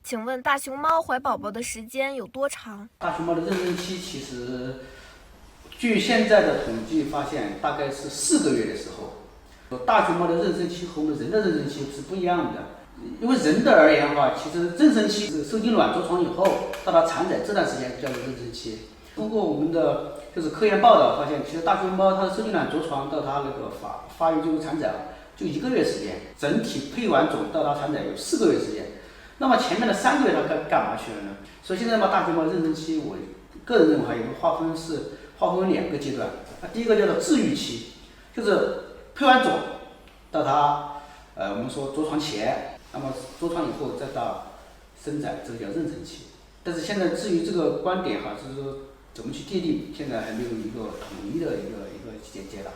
请问大熊猫怀宝宝的时间有多长？大熊猫的妊娠期其实，据现在的统计发现，大概是4个月的时候。大熊猫的妊娠期和我们人的妊娠期是不一样的，因为人的而言的话，其实妊娠期是受精卵着床以后到它产仔这段时间叫做妊娠期。通过我们的就是科研报道发现，其实大熊猫它的受精卵着床到它那个发育进入产仔就1个月时间，整体配完种到它产仔有4个月时间。那么前面的3个月它干嘛去了呢？所以现在嘛，大熊猫妊娠期，我个人认为有个划分为2个阶段。第一个叫做治愈期，就是配完种到它我们说着床前，那么着床以后再到生仔，这个叫妊娠期。但是现在至于这个观点哈，就是说怎么去界定，现在还没有一个统一的一个解答。